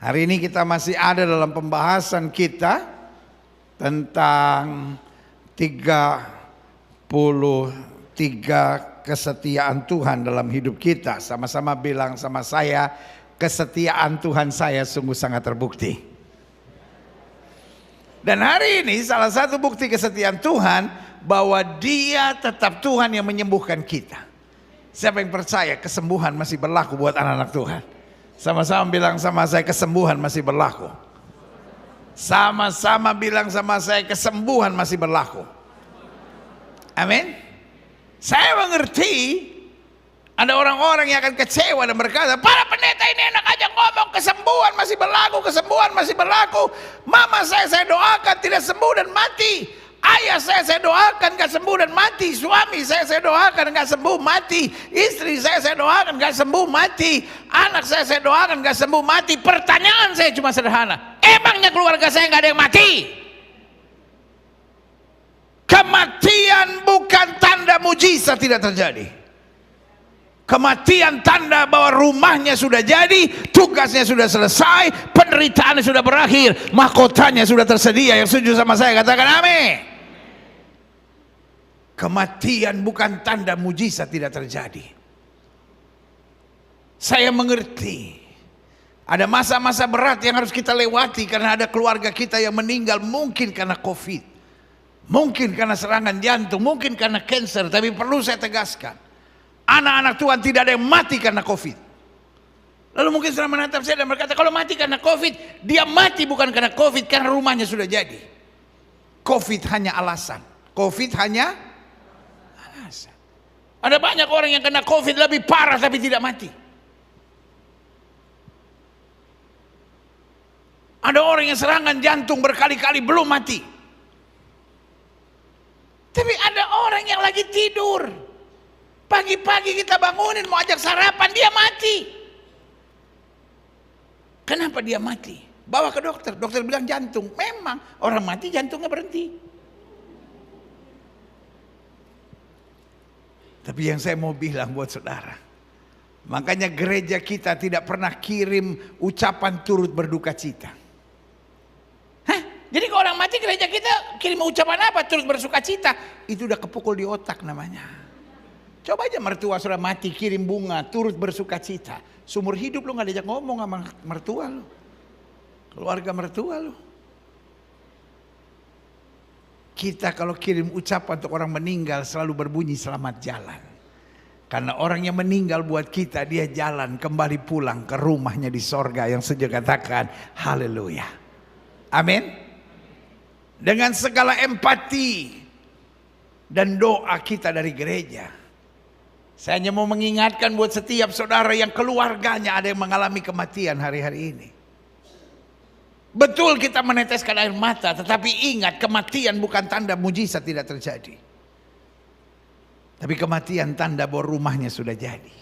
Hari ini kita masih ada dalam pembahasan kita tentang 33 kesetiaan Tuhan dalam hidup kita. Sama-sama bilang sama saya, kesetiaan Tuhan saya sungguh sangat terbukti. Dan hari ini salah satu bukti kesetiaan Tuhan bahwa Dia tetap Tuhan yang menyembuhkan kita. Siapa yang percaya kesembuhan masih berlaku buat anak-anak Tuhan? Sama-sama bilang sama saya, kesembuhan masih berlaku. Sama-sama bilang sama saya, kesembuhan masih berlaku. Amin. Saya mengerti ada orang-orang yang akan kecewa dan berkata, para pendeta ini enak aja ngomong kesembuhan masih berlaku, kesembuhan masih berlaku. Mama saya doakan tidak sembuh dan mati. Ayah saya doakan gak sembuh dan mati. Suami saya doakan gak sembuh mati. Istri saya doakan gak sembuh mati. Anak saya doakan gak sembuh mati. Pertanyaan saya cuma sederhana, emangnya keluarga saya gak ada yang mati? Kematian bukan tanda mujizat tidak terjadi. Kematian tanda bahwa rumahnya sudah jadi, tugasnya sudah selesai, penderitaannya sudah berakhir, mahkotanya sudah tersedia. Yang setuju sama saya katakan amin. Kematian bukan tanda mujizat tidak terjadi. Saya mengerti ada masa-masa berat yang harus kita lewati karena ada keluarga kita yang meninggal, mungkin karena COVID, mungkin karena serangan jantung, mungkin karena kanker. Tapi perlu saya tegaskan, anak-anak Tuhan tidak ada yang mati karena COVID. Lalu mungkin setelah menatap saya dan berkata, kalau mati karena COVID, dia mati bukan karena COVID, karena rumahnya sudah jadi. COVID hanya alasan. COVID hanya alasan. Ada banyak orang yang kena COVID lebih parah tapi tidak mati. Ada orang yang serangan jantung berkali-kali belum mati. Tapi ada orang yang lagi tidur, pagi-pagi kita bangunin mau ajak sarapan, dia mati. Kenapa dia mati? Bawa ke dokter, dokter bilang jantung. Memang orang mati jantungnya berhenti. Tapi yang saya mau bilang buat saudara, makanya gereja kita tidak pernah kirim ucapan turut berduka cita. Hah? Jadi kalau orang mati gereja kita kirim ucapan apa? Turut bersuka cita. Itu udah kepukul di otak namanya. Coba aja mertua sudah mati kirim bunga turut bersuka cita. Seumur hidup lu gak diajak ngomong sama mertua lu, keluarga mertua lu. Kita kalau kirim ucapan untuk orang meninggal selalu berbunyi selamat jalan. Karena orang yang meninggal buat kita, dia jalan kembali pulang ke rumahnya di sorga yang sejuk. Katakan haleluya. Amin. Dengan segala empati dan doa kita dari gereja, saya hanya mau mengingatkan buat setiap saudara yang keluarganya ada yang mengalami kematian hari-hari ini. Betul kita meneteskan air mata, tetapi ingat, kematian bukan tanda mujizat tidak terjadi. Tapi kematian tanda bahwa rumahnya sudah jadi.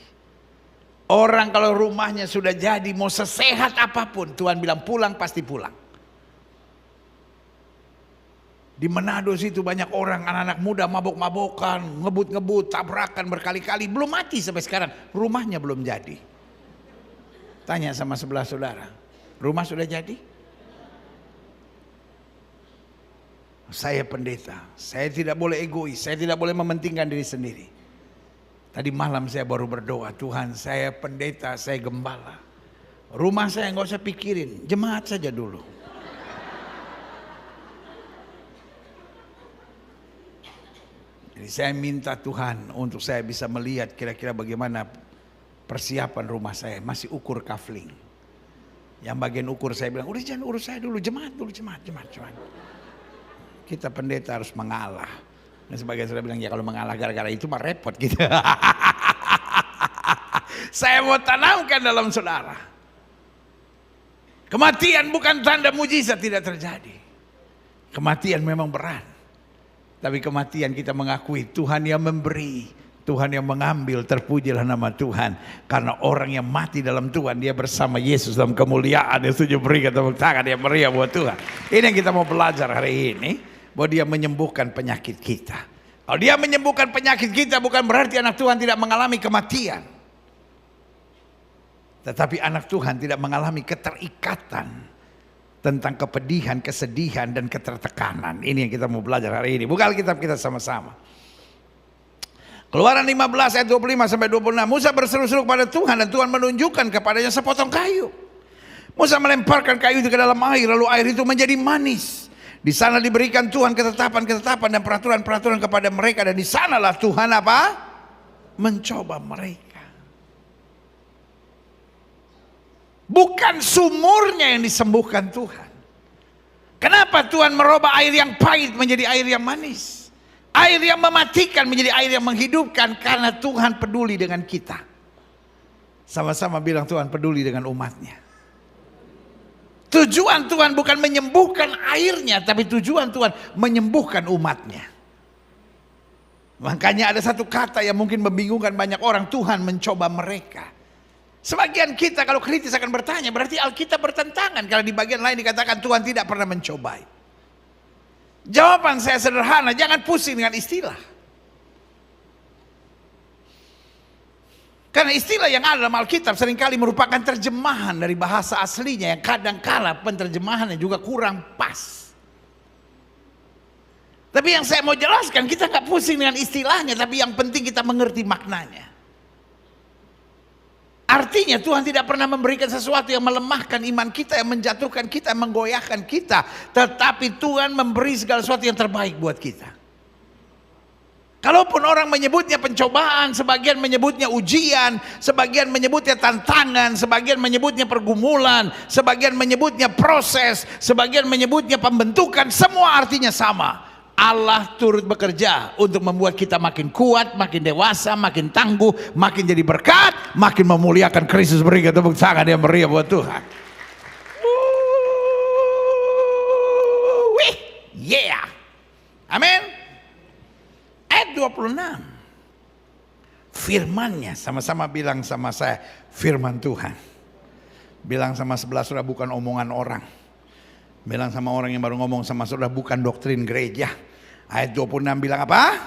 Orang kalau rumahnya sudah jadi, mau sesehat apapun, Tuhan bilang pulang pasti pulang. Di Manado situ banyak orang, anak-anak muda mabok-mabokan, ngebut-ngebut, tabrakan berkali-kali, belum mati sampai sekarang, rumahnya belum jadi. Tanya sama sebelah saudara, rumah sudah jadi? Saya pendeta, saya tidak boleh egois, saya tidak boleh mementingkan diri sendiri. Tadi malam saya baru berdoa, Tuhan saya pendeta, saya gembala. Rumah saya nggak usah pikirin, jemaat saja dulu. Jadi saya minta Tuhan untuk saya bisa melihat kira-kira bagaimana persiapan rumah saya, masih ukur kafling. Yang bagian ukur saya bilang, udah jangan urus saya dulu, jemaat dulu, jemaat. Kita pendeta harus mengalah. Dan sebagian saudara bilang, ya kalau mengalah gara-gara itu mah repot gitu. Saya mau tanamkan dalam saudara, kematian bukan tanda mujizat tidak terjadi. Kematian memang berat, tapi kematian kita mengakui Tuhan yang memberi, Tuhan yang mengambil. Terpujilah nama Tuhan. Karena orang yang mati dalam Tuhan, dia bersama Yesus dalam kemuliaan. Yang setuju berikan tepuk tangan yang meriah buat Tuhan. Ini yang kita mau belajar hari ini, bahwa dia menyembuhkan penyakit kita. Kalau dia menyembuhkan penyakit kita, bukan berarti anak Tuhan tidak mengalami kematian. Tetapi anak Tuhan tidak mengalami keterikatan tentang kepedihan, kesedihan, dan ketertekanan. Ini yang kita mau belajar hari ini. Buka Alkitab kita sama-sama. Keluaran 15 ayat 25 sampai 26. Musa berseru-seru kepada Tuhan dan Tuhan menunjukkan kepadanya sepotong kayu. Musa melemparkan kayu itu ke dalam air, lalu air itu menjadi manis. Di sana diberikan Tuhan ketetapan-ketetapan dan peraturan-peraturan kepada mereka, dan di sanalah Tuhan apa? Mencoba mereka. Bukan sumurnya yang disembuhkan Tuhan. Kenapa Tuhan merubah air yang pahit menjadi air yang manis? Air yang mematikan menjadi air yang menghidupkan, karena Tuhan peduli dengan kita. Sama-sama bilang, Tuhan peduli dengan umatnya. Tujuan Tuhan bukan menyembuhkan airnya, tapi tujuan Tuhan menyembuhkan umatnya. Makanya ada satu kata yang mungkin membingungkan banyak orang, Tuhan mencoba mereka. Sebagian kita kalau kritis akan bertanya, berarti Alkitab bertentangan kalau di bagian lain dikatakan Tuhan tidak pernah mencobai. Jawaban saya sederhana, jangan pusing dengan istilah. Karena istilah yang ada dalam Alkitab seringkali merupakan terjemahan dari bahasa aslinya, yang kadang-kala penerjemahannya juga kurang pas. Tapi yang saya mau jelaskan, kita nggak pusing dengan istilahnya, tapi yang penting kita mengerti maknanya. Artinya Tuhan tidak pernah memberikan sesuatu yang melemahkan iman kita, yang menjatuhkan kita, yang menggoyahkan kita. Tetapi Tuhan memberi segala sesuatu yang terbaik buat kita. Kalaupun orang menyebutnya pencobaan, sebagian menyebutnya ujian, sebagian menyebutnya tantangan, sebagian menyebutnya pergumulan, sebagian menyebutnya proses, sebagian menyebutnya pembentukan, semua artinya sama. Allah turut bekerja untuk membuat kita makin kuat, makin dewasa, makin tangguh, makin jadi berkat, makin memuliakan Kristus. Berikan tepuk tangan yang meriah buat Tuhan. Wih, yeah. Amin. Ayat 26. Firman-Nya, sama-sama bilang sama saya, firman Tuhan. Bilang sama sebelah saudara, bukan omongan orang. Bilang sama orang yang baru ngomong sama saudara, bukan doktrin gereja. Ayat 26 bilang apa?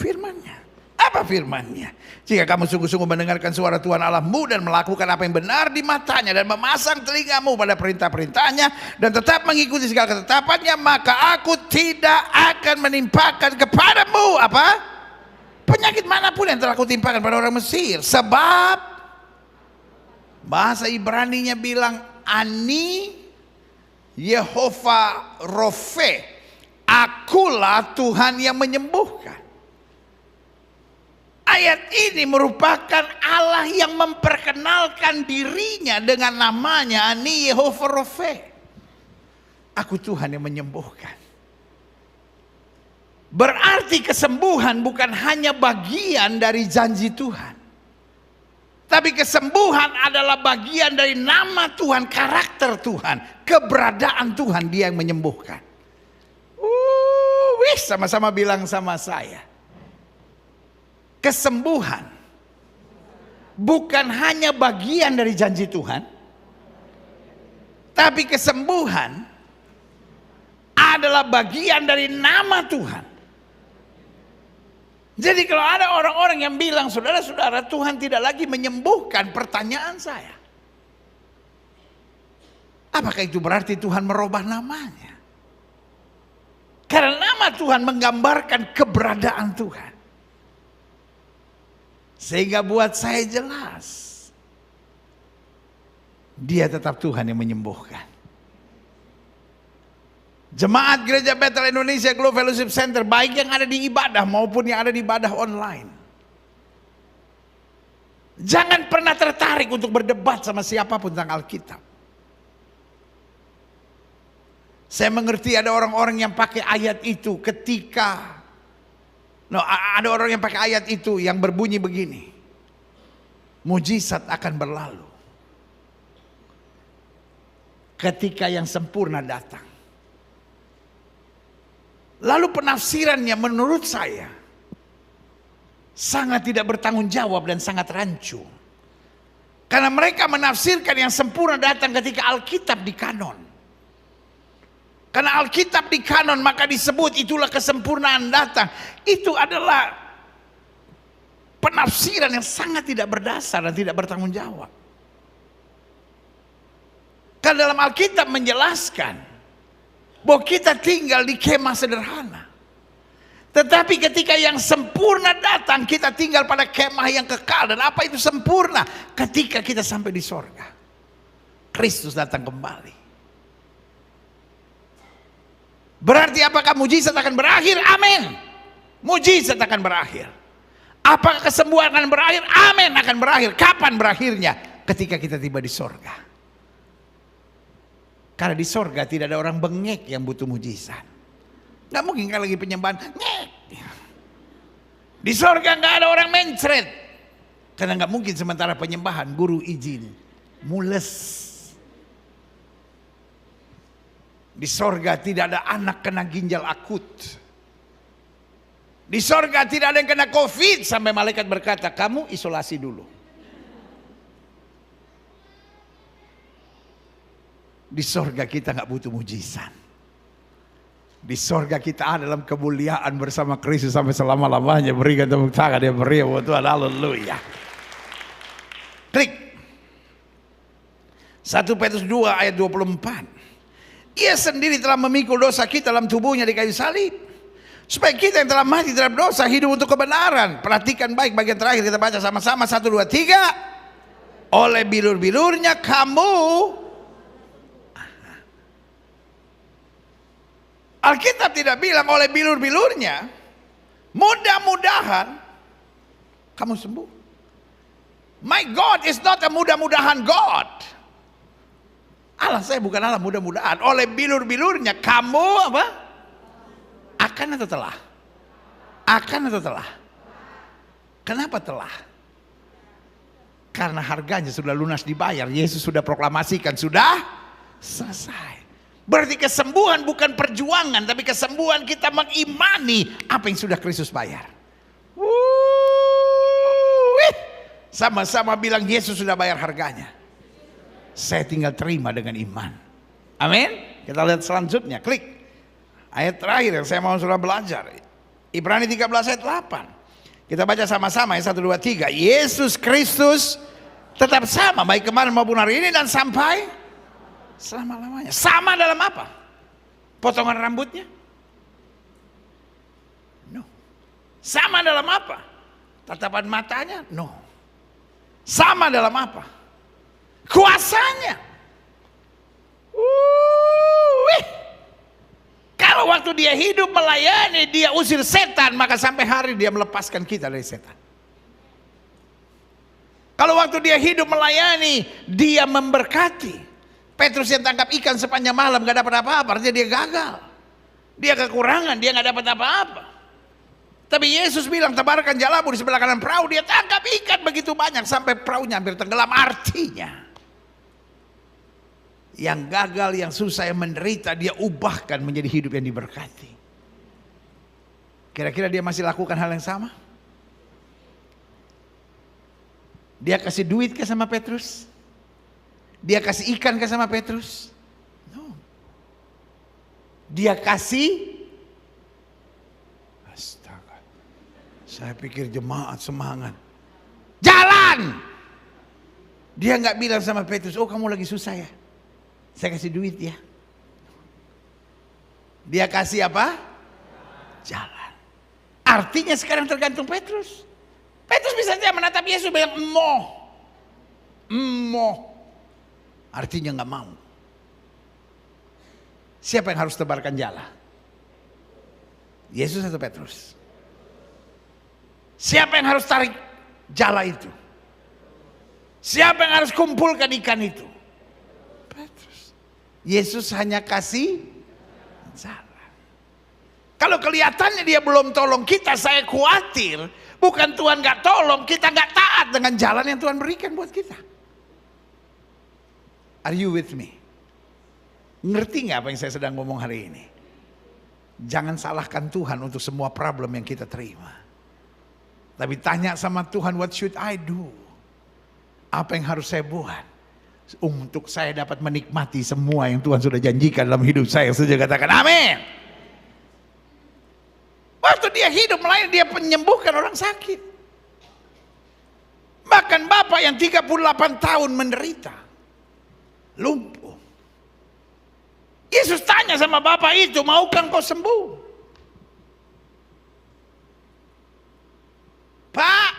Firman-Nya. Apa firman-Nya? Jika kamu sungguh-sungguh mendengarkan suara Tuhan Allahmu dan melakukan apa yang benar di matanya, dan memasang telingamu pada perintah-perintahnya, dan tetap mengikuti segala ketetapannya, maka aku tidak akan menimpakan kepadamu apa? Penyakit manapun yang telah kutimpakan pada orang Mesir. Sebab bahasa Ibrani-nya bilang, Ani Yehova Rofe, akulah Tuhan yang menyembuhkan. Ayat ini merupakan Allah yang memperkenalkan dirinya dengan namanya, Ani Yehova Rofe, aku Tuhan yang menyembuhkan. Berarti kesembuhan bukan hanya bagian dari janji Tuhan, tapi kesembuhan adalah bagian dari nama Tuhan, karakter Tuhan, keberadaan Tuhan, Dia yang menyembuhkan. Sama-sama bilang sama saya, kesembuhan bukan hanya bagian dari janji Tuhan, tapi kesembuhan adalah bagian dari nama Tuhan. Jadi kalau ada orang-orang yang bilang, saudara-saudara, Tuhan tidak lagi menyembuhkan, pertanyaan saya, apakah itu berarti Tuhan merubah namanya? Karena nama Tuhan menggambarkan keberadaan Tuhan. Sehingga buat saya jelas, Dia tetap Tuhan yang menyembuhkan. Jemaat Gereja Bethel Indonesia Globe Fellowship Center, baik yang ada di ibadah maupun yang ada di ibadah online, jangan pernah tertarik untuk berdebat sama siapapun tentang Alkitab. Saya mengerti ada orang-orang yang pakai ayat itu ketika, ada orang yang pakai ayat itu yang berbunyi begini, mujizat akan berlalu ketika yang sempurna datang. Lalu penafsirannya menurut saya sangat tidak bertanggung jawab dan sangat rancu. Karena mereka menafsirkan yang sempurna datang ketika Alkitab di kanon. Karena Alkitab di kanon maka disebut itulah kesempurnaan datang. Itu adalah penafsiran yang sangat tidak berdasar dan tidak bertanggung jawab. Karena dalam Alkitab menjelaskan bahwa kita tinggal di kemah sederhana. Tetapi ketika yang sempurna datang, kita tinggal pada kemah yang kekal. Dan apa itu sempurna? Ketika kita sampai di sorga, Kristus datang kembali. Berarti apakah mujizat akan berakhir? Amin. Mujizat akan berakhir. Apakah kesembuhan akan berakhir? Amin, akan berakhir. Kapan berakhirnya? Ketika kita tiba di sorga. Karena di sorga tidak ada orang bengek yang butuh mujizat. Gak mungkin kalau lagi penyembahan ngek. Di sorga gak ada orang mencret. Karena gak mungkin sementara penyembahan guru izin mules. Di sorga tidak ada anak kena ginjal akut. Di sorga tidak ada yang kena COVID sampai malaikat berkata, kamu isolasi dulu. Di sorga kita nggak butuh mujizat. Di sorga kita ada dalam kemuliaan bersama Kristus sampai selama-lamanya. Berikan tepuk tangan dia beri buat Tuhan. Haleluya. Klik. 1 Petrus 2 ayat 24. Ia sendiri telah memikul dosa kita dalam tubuhnya di kayu salib, supaya kita yang telah mati terhadap dosa hidup untuk kebenaran. Perhatikan baik bagian terakhir, kita baca sama-sama 1, 2, 3. Oleh bilur-bilurnya kamu, Alkitab tidak bilang oleh bilur-bilurnya, mudah-mudahan kamu sembuh. My God is not a mudah-mudahan God. Allah saya bukan Allah mudah-mudahan. Oleh bilur-bilurnya kamu apa? Akan atau telah? Akan atau telah? Kenapa telah? Karena harganya sudah lunas dibayar. Yesus sudah proklamasikan sudah selesai. Berarti kesembuhan bukan perjuangan, tapi kesembuhan kita mengimani apa yang sudah Kristus bayar. Sama-sama bilang Yesus sudah bayar harganya. Saya tinggal terima dengan iman. Amin. Kita lihat selanjutnya, klik. Ayat terakhir yang saya mau sudah belajar. Ibrani 13 ayat 8. Kita baca sama-sama ya 1, 2, 3. Yesus Kristus tetap sama baik kemarin maupun hari ini dan sampai selama-lamanya. Sama dalam apa? Potongan rambutnya? No. Sama dalam apa? Tatapan matanya? No. Sama dalam apa? Kuasanya. Kalau waktu dia hidup melayani, dia usir setan, maka sampai hari dia melepaskan kita dari setan. Kalau waktu dia hidup melayani, dia memberkati. Petrus yang tangkap ikan sepanjang malam gak dapat apa-apa, artinya dia gagal. Dia kekurangan, dia gak dapat apa-apa. Tapi Yesus bilang tebarkan jalamu di sebelah kanan perahu, dia tangkap ikan begitu banyak sampai perahunya hampir tenggelam. Artinya yang gagal, yang susah, yang menderita, dia ubahkan menjadi hidup yang diberkati. Kira-kira dia masih lakukan hal yang sama? Dia kasih duit ke sama Petrus? Dia kasih ikan ke sama Petrus? No. Dia kasih, astaga, saya pikir jemaat semangat, jalan. Dia nggak bilang sama Petrus, oh kamu lagi susah ya, saya kasih duit ya. Dia kasih apa? Jalan. Artinya sekarang tergantung Petrus. Petrus bisa saja menatap Yesus bilang emoh. Artinya nggak mau. Siapa yang harus tebarkan jala? Yesus atau Petrus? Siapa yang harus tarik jala itu? Siapa yang harus kumpulkan ikan itu? Petrus. Yesus hanya kasih jala. Kalau kelihatannya dia belum tolong kita, saya khawatir bukan Tuhan nggak tolong, kita nggak taat dengan jalan yang Tuhan berikan buat kita. Are you with me? Ngerti nggak apa yang saya sedang ngomong hari ini? Jangan salahkan Tuhan untuk semua problem yang kita terima. Tapi tanya sama Tuhan, what should I do? Apa yang harus saya buat untuk saya dapat menikmati semua yang Tuhan sudah janjikan dalam hidup saya? Saja katakan amin. Waktu dia hidup melayani, dia menyembuhkan orang sakit. Bahkan bapak yang 38 tahun menderita lumpuh, Yesus tanya sama bapak itu, maukah engkau sembuh? Pak,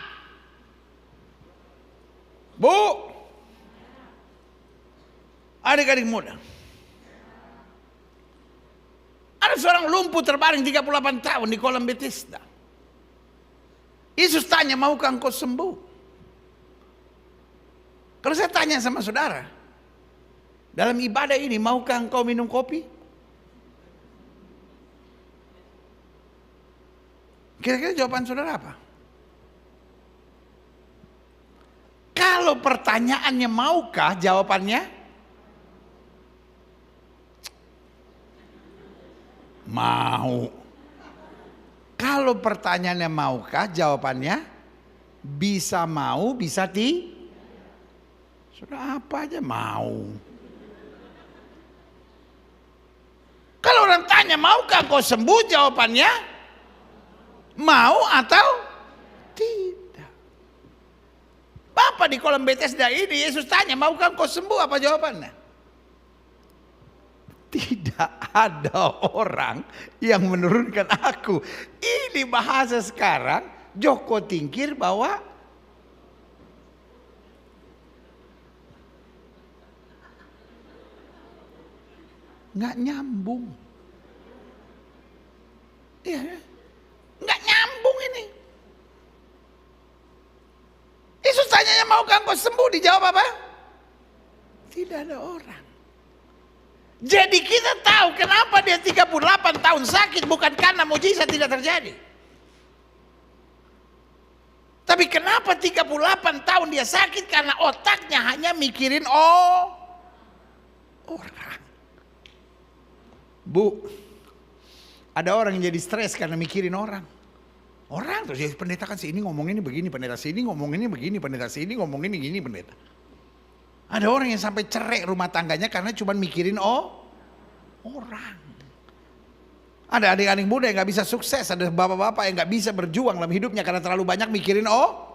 Bu, adik-adik muda, ada seorang lumpuh terbaring 38 tahun di kolam Bethesda. Yesus tanya, maukah engkau sembuh? Kalau saya tanya sama saudara, dalam ibadah ini maukah engkau minum kopi? Kira-kira jawaban saudara apa? Kalau pertanyaannya maukah, jawabannya mau. Kalau pertanyaannya maukah, jawabannya bisa mau, bisa tidak. Sudah apa aja mau. Kalau orang tanya maukah kau sembuh, jawabannya mau atau tidak. Bapak di kolam Bethesda ini Yesus tanya, maukah kau sembuh, apa jawabannya? Tidak ada orang yang menurunkan aku. Ini bahasa sekarang Joko Tingkir bahwa nggak nyambung. Iya, nggak nyambung ini. Yesus tanyanya, maukah engkau sembuh? Dijawab apa? Tidak ada orang. Jadi kita tahu kenapa dia 38 tahun sakit, bukan karena mujizat tidak terjadi. Tapi kenapa 38 tahun dia sakit? Karena otaknya hanya mikirin orang. Bu, ada orang yang jadi stres karena mikirin orang. Orang terus, ya pendeta kan sini ngomong ini begini, pendeta sini ngomong ini begini, pendeta sini ngomong ini gini, pendeta. Ada orang yang sampai cerai rumah tangganya karena cuma mikirin orang. Ada adik-adik muda yang gak bisa sukses, ada bapak-bapak yang gak bisa berjuang dalam hidupnya karena terlalu banyak mikirin orang.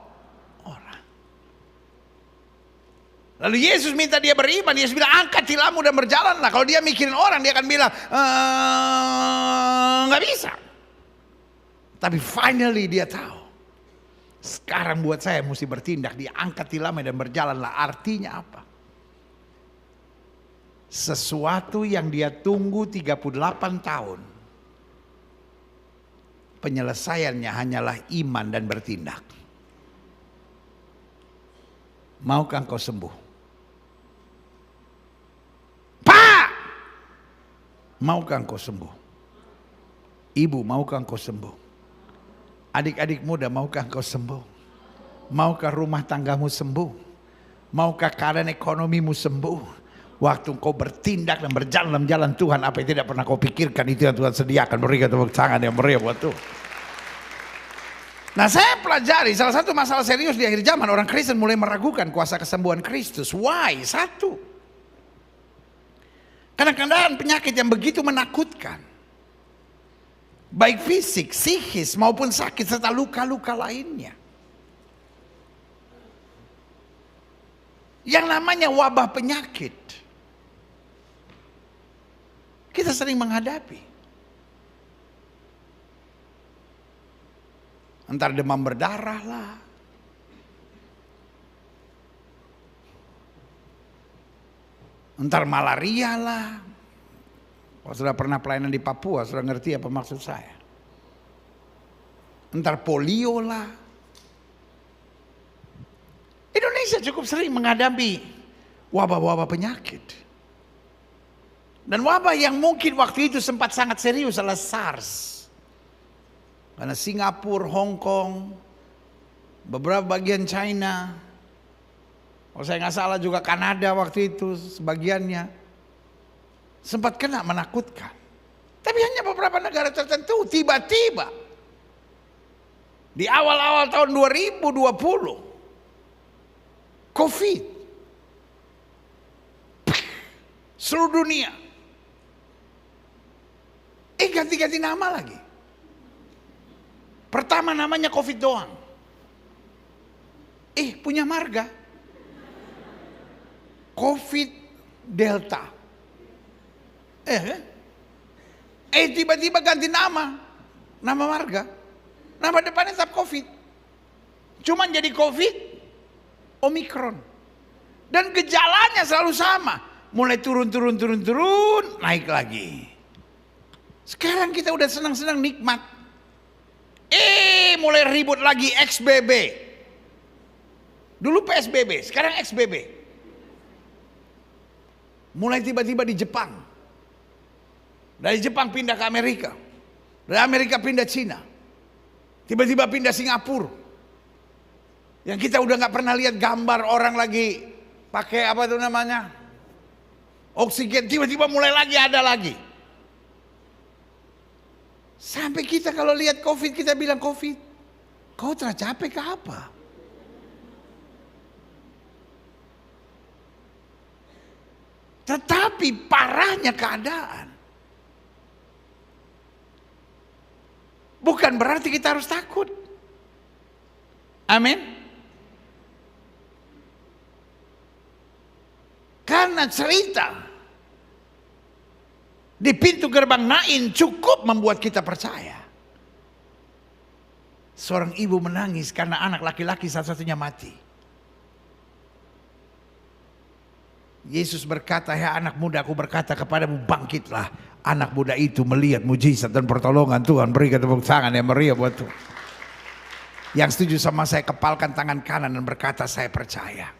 Lalu Yesus minta dia beriman, Yesus bilang angkat tilammu dan berjalanlah. Kalau dia mikirin orang, dia akan bilang nggak bisa. Tapi finally dia tahu, sekarang buat saya mesti bertindak. Dia angkat tilamnya dan berjalanlah. Artinya apa? Sesuatu yang dia tunggu 38 tahun, penyelesaiannya hanyalah iman dan bertindak. Maukah engkau sembuh? Maukah engkau sembuh? Ibu, maukah engkau sembuh? Adik-adik muda, maukah engkau sembuh? Maukah rumah tanggamu sembuh? Maukah keadaan ekonomimu sembuh? Waktu engkau bertindak dan berjalan dalam jalan Tuhan, apa yang tidak pernah kau pikirkan, itu yang Tuhan sediakan. Berikan tepuk tangan yang meriah buat Tuhan. Nah, saya pelajari salah satu masalah serius di akhir zaman, orang Kristen mulai meragukan kuasa kesembuhan Kristus. Why? Satu, karena keadaan penyakit yang begitu menakutkan, baik fisik, psikis maupun sakit serta luka-luka lainnya. Yang namanya wabah penyakit, kita sering menghadapi. Entar demam berdarah lah, entar malaria lah. Kalau sudah pernah pelayanan di Papua, sudah ngerti apa maksud saya. Entar polio lah. Indonesia cukup sering menghadapi wabah-wabah penyakit. Dan wabah yang mungkin waktu itu sempat sangat serius adalah SARS. Karena Singapura, Hong Kong, beberapa bagian China, kalau saya nggak salah juga Kanada waktu itu sebagiannya sempat kena, menakutkan. Tapi hanya beberapa negara tertentu tiba-tiba di awal-awal tahun 2020 COVID seluruh dunia. Ganti-ganti nama lagi. Pertama namanya COVID doang. Punya marga. COVID Delta. kan? Tiba-tiba ganti nama marga, nama depannya tetap COVID, cuman jadi COVID Omikron, dan gejalanya selalu sama, mulai turun, naik lagi. Sekarang kita udah senang-senang nikmat, mulai ribut lagi XBB, dulu PSBB, sekarang XBB, mulai tiba-tiba di Jepang. Dari Jepang pindah ke Amerika, dari Amerika pindah Cina, tiba-tiba pindah Singapura. Yang kita udah nggak pernah lihat gambar orang lagi pakai apa tuh namanya, oksigen, tiba-tiba mulai lagi ada lagi. Sampai kita kalau lihat COVID kita bilang, COVID, kau tercapek ke apa? Tetapi parahnya keadaan bukan berarti kita harus takut. Amin. Karena cerita di pintu gerbang Nain cukup membuat kita percaya. Seorang ibu menangis karena anak laki-laki satu-satunya mati. Yesus berkata, "Hai anak muda, aku berkata kepadamu, bangkitlah." Anak muda itu melihat mujizat dan pertolongan Tuhan. Berikan tepuk tangan yang meriah buat Tuhan. Yang setuju sama saya kepalkan tangan kanan dan berkata, saya percaya.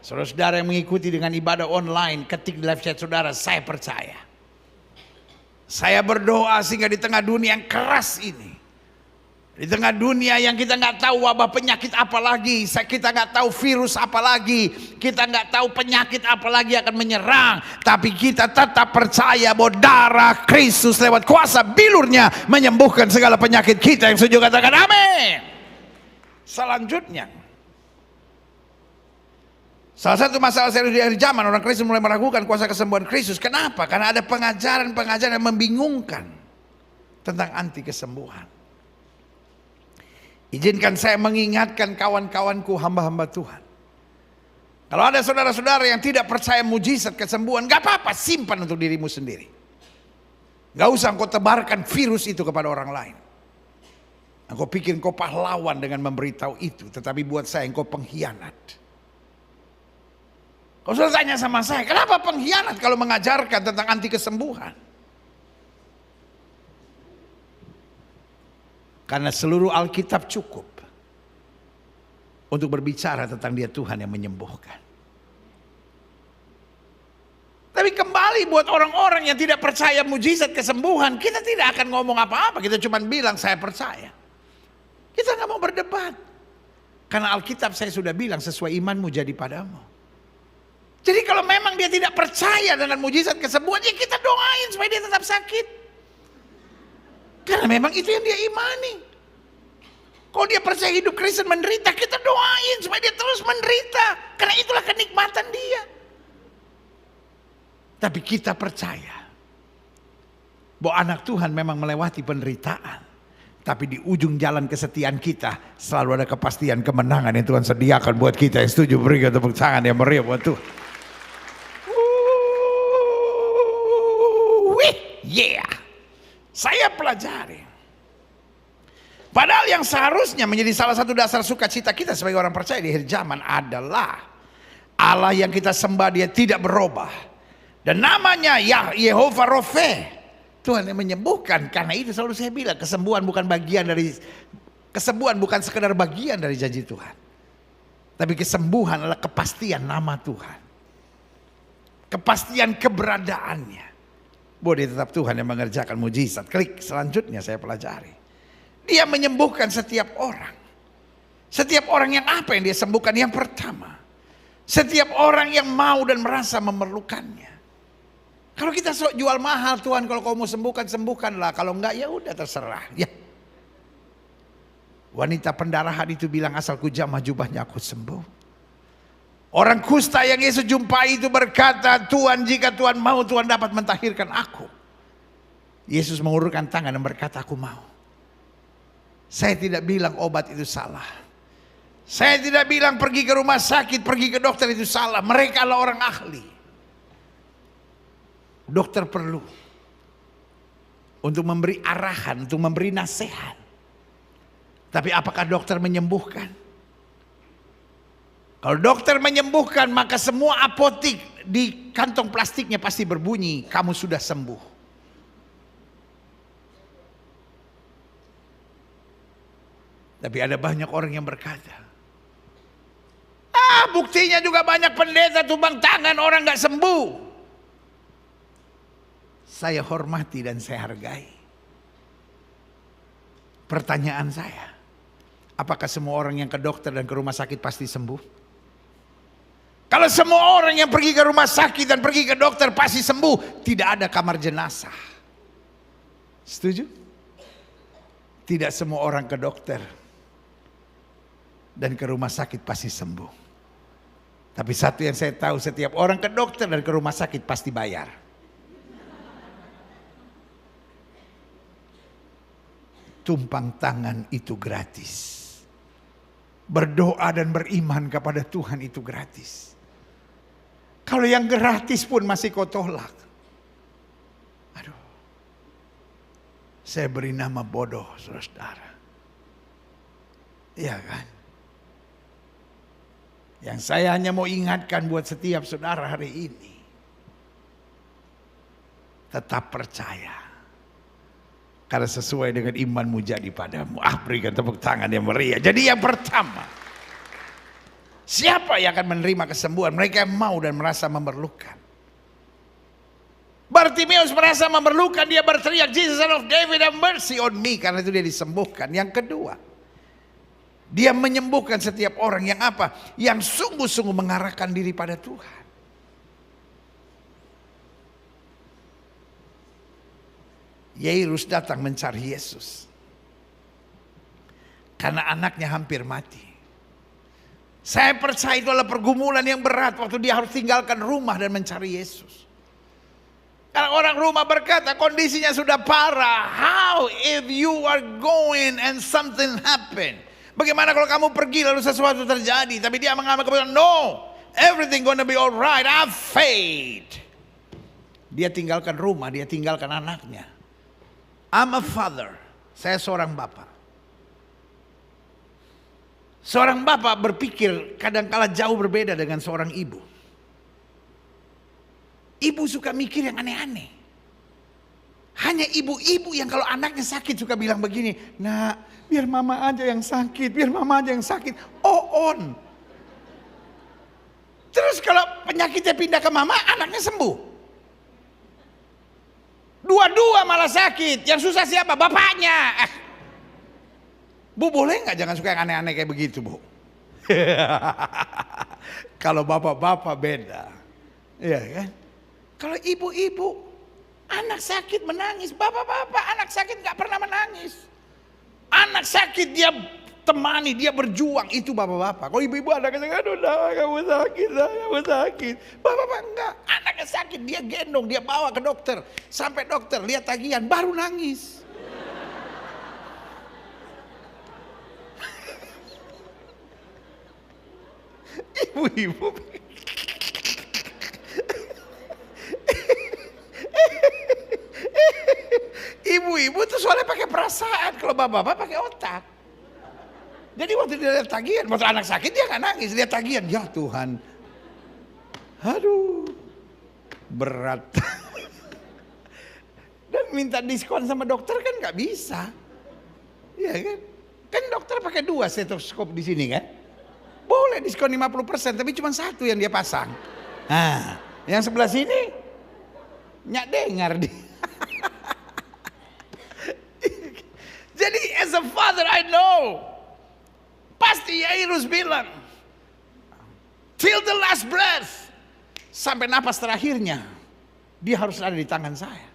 Saudara-saudara yang mengikuti dengan ibadah online, ketik di live chat saudara, saya percaya. Saya berdoa sehingga di tengah dunia yang keras ini, di tengah dunia yang kita nggak tahu wabah penyakit apa lagi, kita nggak tahu virus apa lagi, kita nggak tahu penyakit apa lagi akan menyerang, tapi kita tetap percaya bahwa darah Kristus lewat kuasa bilurnya menyembuhkan segala penyakit kita. Yang setuju katakan amin. Selanjutnya, salah satu masalah serius di akhir zaman, orang Kristen mulai meragukan kuasa kesembuhan Kristus. Kenapa? Karena ada pengajaran-pengajaran yang membingungkan tentang anti kesembuhan. Izinkan saya mengingatkan kawan-kawanku hamba-hamba Tuhan. Kalau ada saudara-saudara yang tidak percaya mujizat kesembuhan, gak apa-apa, simpan untuk dirimu sendiri. Gak usah engkau tebarkan virus itu kepada orang lain. Engkau pikir engkau pahlawan dengan memberitahu itu, tetapi buat saya engkau pengkhianat. Kau sudah tanya sama saya, kenapa pengkhianat kalau mengajarkan tentang anti kesembuhan? Karena seluruh Alkitab cukup untuk berbicara tentang Dia Tuhan yang menyembuhkan. Tapi kembali buat orang-orang yang tidak percaya mujizat kesembuhan, kita tidak akan ngomong apa-apa, kita cuma bilang saya percaya. Kita nggak mau berdebat. Karena Alkitab saya sudah bilang sesuai imanmu jadi padamu. Jadi kalau memang dia tidak percaya dengan mujizat kesembuhan, ya kita doain supaya dia tetap sakit. Karena memang itu yang dia imani. Kalau dia percaya hidup Kristen menderita, kita doain supaya dia terus menderita. Karena itulah kenikmatan dia. Tapi kita percaya bahwa anak Tuhan memang melewati penderitaan. Tapi di ujung jalan kesetiaan kita selalu ada kepastian kemenangan yang Tuhan sediakan buat kita. Yang setuju berikan tepuk tangan yang meriah buat Tuhan. Yeah. Saya pelajari. Padahal yang seharusnya menjadi salah satu dasar sukacita kita sebagai orang percaya di akhir zaman adalah Allah yang kita sembah, Dia tidak berubah. Dan namanya Yehovah Rofe, Tuhan yang menyembuhkan. Karena itu selalu saya bilang, kesembuhan bukan sekedar bagian dari janji Tuhan. Tapi kesembuhan adalah kepastian nama Tuhan. Kepastian keberadaannya. Bahwa Dia tetap Tuhan yang mengerjakan mujizat. Klik selanjutnya saya pelajari. Dia menyembuhkan setiap orang. Setiap orang yang apa yang Dia sembuhkan? Yang pertama, setiap orang yang mau dan merasa memerlukannya. Kalau kita jual mahal, Tuhan kalau kau mau sembuhkan, sembuhkanlah. Kalau enggak ya udah terserah. Ya. Wanita pendarahan itu bilang, asal ku jamah jubahnya aku sembuh. Orang kusta yang Yesus jumpai itu berkata, Tuhan jika Tuhan mau, Tuhan dapat mentahirkan aku. Yesus mengulurkan tangan dan berkata, aku mau. Saya tidak bilang obat itu salah. Saya tidak bilang pergi ke rumah sakit, pergi ke dokter itu salah. Mereka adalah orang ahli. Dokter perlu untuk memberi arahan, untuk memberi nasihat. Tapi apakah dokter menyembuhkan? Kalau dokter menyembuhkan, maka semua apotik di kantong plastiknya pasti berbunyi, kamu sudah sembuh. Tapi ada banyak orang yang berkata, buktinya juga banyak pendeta tumbang tangan orang gak sembuh. Saya hormati dan saya hargai. Pertanyaan saya, apakah semua orang yang ke dokter dan ke rumah sakit pasti sembuh? Kalau semua orang yang pergi ke rumah sakit dan pergi ke dokter pasti sembuh, tidak ada kamar jenazah. Setuju? Tidak semua orang ke dokter dan ke rumah sakit pasti sembuh. Tapi satu yang saya tahu, setiap orang ke dokter dan ke rumah sakit pasti bayar. Tumpang tangan itu gratis. Berdoa dan beriman kepada Tuhan itu gratis. Kalau yang gratis pun masih kau tolak. Aduh. Saya beri nama bodoh, saudara. Iya kan? Yang saya hanya mau ingatkan buat setiap saudara hari ini. Tetap percaya. Karena sesuai dengan imanmu jadi padamu. Berikan tepuk tangan yang meriah. Jadi yang pertama, siapa yang akan menerima kesembuhan? Mereka yang mau dan merasa memerlukan. Bartimeus merasa memerlukan, dia berteriak, Jesus son of David, have mercy on me. Karena itu dia disembuhkan. Yang kedua, dia menyembuhkan setiap orang yang apa? Yang sungguh-sungguh mengarahkan diri pada Tuhan. Yairus datang mencari Yesus. Karena anaknya hampir mati. Saya percaya itu adalah pergumulan yang berat waktu dia harus tinggalkan rumah dan mencari Yesus. Karena orang rumah berkata kondisinya sudah parah. How if you are going and something happen? Bagaimana kalau kamu pergi lalu sesuatu terjadi? Tapi dia mengambil keputusan, no, everything gonna be alright, have faith. Dia tinggalkan rumah, dia tinggalkan anaknya. I'm a father. Saya seorang bapak. Seorang bapak berpikir kadang-kala jauh berbeda dengan seorang ibu. Ibu suka mikir yang aneh-aneh. Hanya ibu-ibu yang kalau anaknya sakit suka bilang begini, nah biar mama aja yang sakit, biar mama aja yang sakit. On. Terus kalau penyakitnya pindah ke mama, anaknya sembuh. Dua-dua malah sakit. Yang susah siapa? Bapaknya. Bu boleh nggak jangan suka yang aneh-aneh kayak begitu, Bu? Kalau bapak-bapak beda. Iya kan? Kalau ibu-ibu, anak sakit menangis. Bapak-bapak anak sakit nggak pernah menangis. Anak sakit dia temani, dia berjuang. Itu bapak-bapak. Kalau ibu-ibu anaknya sakit, aduh kamu sakit. Bapak-bapak enggak. Anaknya sakit, dia gendong, dia bawa ke dokter. Sampai dokter lihat tagihan, baru nangis. Ibu-ibu. Ibu-ibu tuh soalnya pakai perasaan. Kalau bapak-bapak pakai otak. Jadi waktu dia lihat tagihan, waktu anak sakit dia nggak nangis, lihat tagihan, ya Tuhan, aduh, berat. Dan minta diskon sama dokter kan nggak bisa, ya kan? Kan dokter pakai 2 stetoskop di sini kan? Boleh diskon 50%, tapi cuma 1 yang dia pasang. Nah, yang sebelah sini nyak dengar dia. Jadi as a father I know. Pasti Yairus bilang, till the last breath, sampai napas terakhirnya, dia harus ada di tangan saya.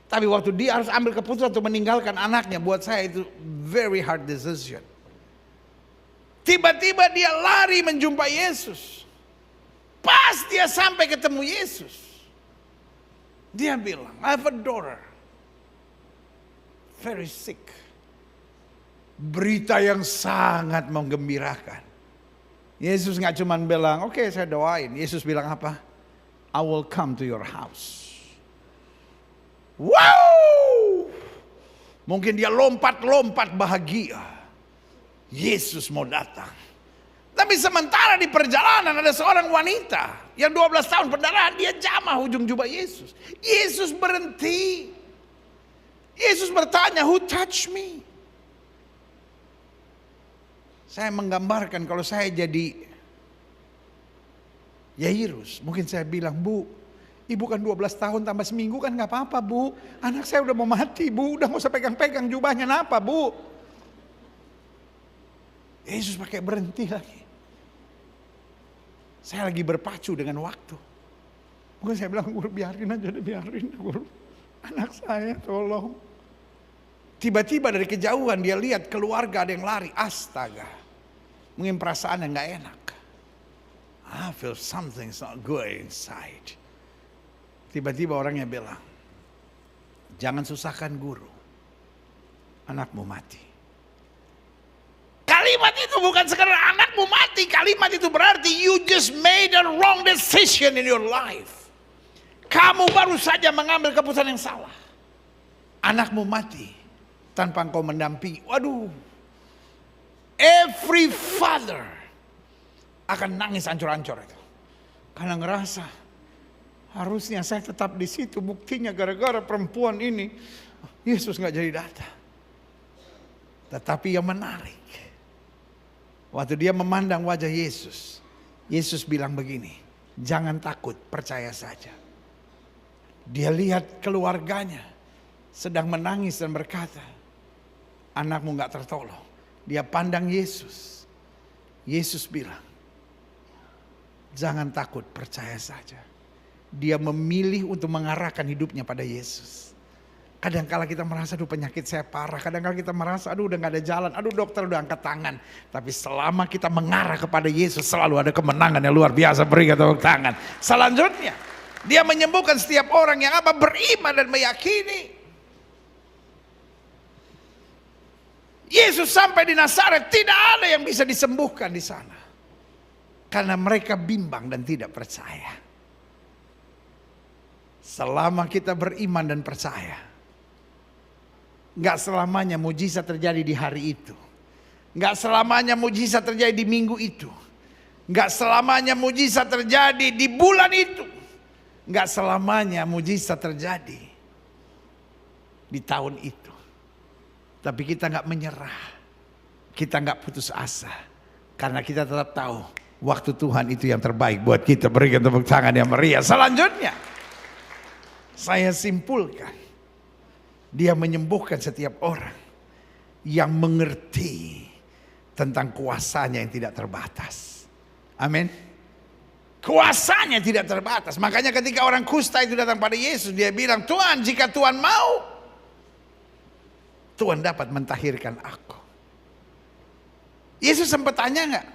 Tapi waktu dia harus ambil keputusan untuk meninggalkan anaknya, buat saya itu very hard decision. Tiba-tiba dia lari menjumpai Yesus. Pas dia sampai ketemu Yesus, dia bilang, I have a daughter, very sick. Berita yang sangat menggembirakan. Yesus nggak cuma bilang, oke, saya doain. Yesus bilang apa? I will come to your house. Wow! Mungkin dia lompat-lompat bahagia. Yesus mau datang. Tapi sementara di perjalanan ada seorang wanita yang 12 tahun pendarahan, dia jamah ujung jubah Yesus. Yesus berhenti. Yesus bertanya, "Who touched me?" Saya menggambarkan kalau saya jadi Yairus, mungkin saya bilang, "Bu, ibu kan 12 tahun tambah seminggu kan gak apa-apa, Bu. Anak saya udah mau mati, Bu. Udah gak usah pegang-pegang jubahnya, kenapa, Bu?" Yesus pakai berhenti lagi. Saya lagi berpacu dengan waktu. Mungkin saya bilang, "Guru, biarin aja deh, biarin, Guru. Anak saya tolong." Tiba-tiba dari kejauhan dia lihat keluarga ada yang lari. Astaga. Mungkin perasaan yang gak enak. I feel something's not good inside. Tiba-tiba orangnya bilang, "Jangan susahkan guru. Anakmu mati." Kalimat itu bukan sekedar anakmu mati. Kalimat itu berarti you just made a wrong decision in your life. Kamu baru saja mengambil keputusan yang salah. Anakmu mati tanpa engkau mendampingi. Waduh. Every father akan nangis ancur-ancur itu. Karena ngerasa harusnya saya tetap di situ. Buktinya gara-gara perempuan ini Yesus gak jadi datang. Tetapi yang menarik, waktu dia memandang wajah Yesus, Yesus bilang begini, "Jangan takut, percaya saja." Dia lihat keluarganya sedang menangis dan berkata, "Anakmu gak tertolong." Dia pandang Yesus. Yesus bilang, "Jangan takut, percaya saja." Dia memilih untuk mengarahkan hidupnya pada Yesus. Kadang-kala kita merasa, "Aduh, penyakit saya parah." Kadang-kala kita merasa, "Aduh, udah gak ada jalan. Aduh, dokter udah angkat tangan." Tapi selama kita mengarah kepada Yesus, selalu ada kemenangan yang luar biasa. Berikan tepuk tangan. Selanjutnya, dia menyembuhkan setiap orang yang apa? Beriman dan meyakini. Yesus sampai di Nazaret, tidak ada yang bisa disembuhkan di sana. Karena mereka bimbang dan tidak percaya. Selama kita beriman dan percaya, gak selamanya mujizat terjadi di hari itu. Gak selamanya mujizat terjadi di minggu itu. Gak selamanya mujizat terjadi di bulan itu. Gak selamanya mujizat terjadi di tahun itu. Tapi kita gak menyerah. Kita gak putus asa. Karena kita tetap tahu waktu Tuhan itu yang terbaik buat kita. Berikan tepuk tangan yang meriah. Selanjutnya, saya simpulkan, dia menyembuhkan setiap orang yang mengerti tentang kuasanya yang tidak terbatas. Amin. Kuasanya tidak terbatas. Makanya ketika orang kusta itu datang pada Yesus, dia bilang, "Tuhan, jika Tuhan mau, Tuhan dapat mentahirkan aku." Yesus sempat tanya enggak?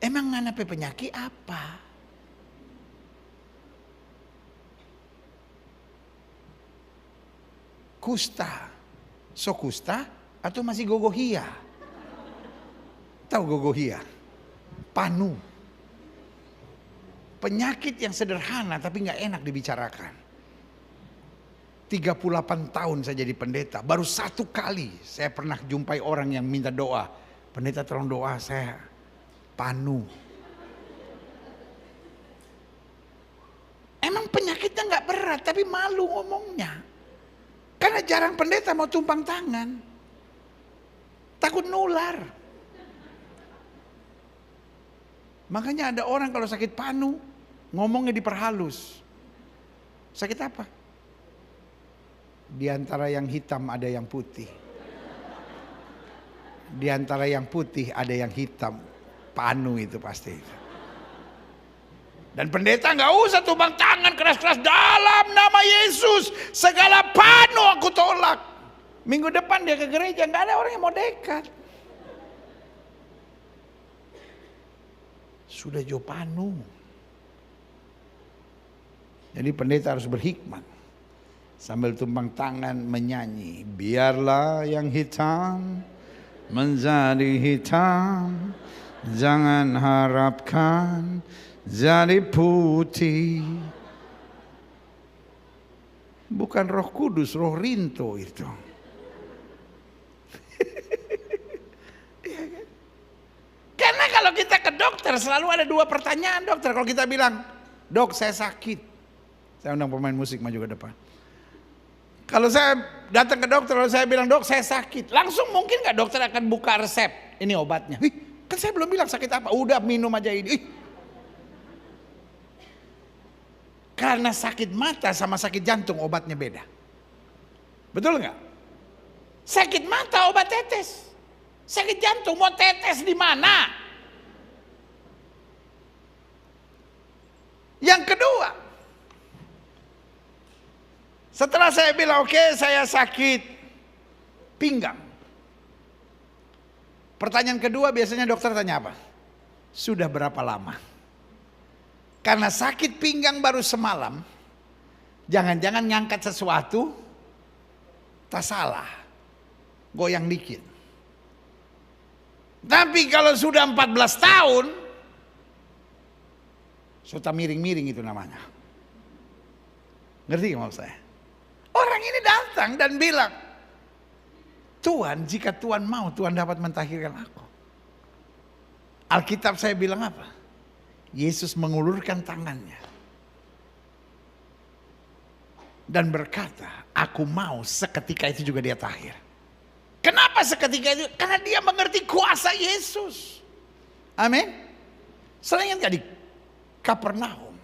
"Emang nganape penyakit apa?" Kusta. So kusta atau masih gogohia? Tahu gogohia? Panu. Penyakit yang sederhana tapi nggak enak dibicarakan. 38 tahun saya jadi pendeta. Baru 1 kali saya pernah jumpai orang yang minta doa. "Pendeta, tolong doa, saya panu." Emang penyakitnya nggak berat tapi malu ngomongnya. Karena jarang pendeta mau tumpang tangan. Takut nular. Makanya ada orang kalau sakit panu, ngomongnya diperhalus. Sakit apa? Di antara yang hitam ada yang putih. Di antara yang putih ada yang hitam. Panu itu pasti. Dan pendeta nggak usah tumpang tangan keras-keras, "Dalam nama Yesus segala panu aku tolak." Minggu depan dia ke gereja, nggak ada orang yang mau dekat. Sudah jo panu. Jadi pendeta harus berhikmat. Sambil tumpang tangan menyanyi, "Biarlah yang hitam menjadi hitam, jangan harapkan jadi putih." Bukan Roh Kudus, Roh Rinto itu. Karena kalau kita ke dokter selalu ada dua pertanyaan dokter. Kalau kita bilang, dok saya sakit. Saya undang pemain musik maju ke depan. Kalau saya datang ke dokter, kalau saya bilang, dok saya sakit. Langsung mungkin gak dokter akan buka resep. Ini obatnya. Kan saya belum bilang sakit apa. Udah minum aja ini. Karena sakit mata sama sakit jantung obatnya beda. Betul gak? Sakit mata obat tetes. Sakit jantung mau tetes di mana? Yang kedua, setelah saya bilang oke, saya sakit pinggang. Pertanyaan kedua biasanya dokter tanya apa? Sudah berapa lama? Karena sakit pinggang baru semalam, jangan-jangan ngangkat sesuatu tak salah, goyang dikit. Tapi kalau sudah 14 tahun, sudah miring-miring itu namanya. Ngerti gak maksud saya? Orang ini datang dan bilang, Tuhan, jika Tuhan mau, Tuhan dapat mentahirkan aku. Alkitab saya bilang apa? Yesus mengulurkan tangannya dan berkata, aku mau. Seketika itu juga dia tahir. Kenapa seketika itu? Karena dia mengerti kuasa Yesus. Amin. Selain tadi Kapernaum,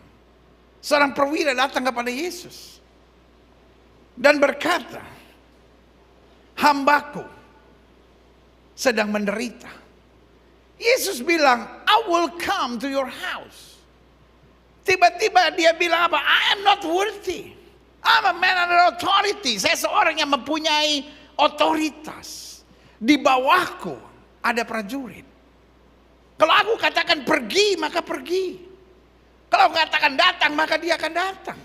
seorang perwira datang kepada Yesus dan berkata, hambaku sedang menderita. Yesus bilang, I will come to your house. Tiba-tiba dia bilang apa? I am not worthy. I'm a man under authority. Saya seorang yang mempunyai otoritas. Di bawahku ada prajurit. Kalau aku katakan pergi, maka pergi. Kalau aku katakan datang, maka dia akan datang.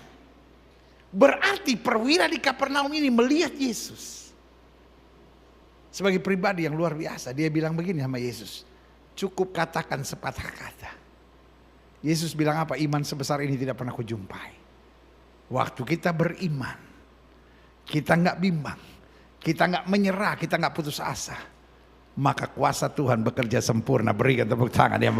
Berarti perwira di Kapernaum ini melihat Yesus sebagai pribadi yang luar biasa. Dia bilang begini sama Yesus, cukup katakan sepatah kata. Yesus bilang apa? Iman sebesar ini tidak pernah kujumpai. Waktu kita beriman, kita nggak bimbang, kita nggak menyerah, kita nggak putus asa, maka kuasa Tuhan bekerja sempurna. Berikan tepuk tangan yang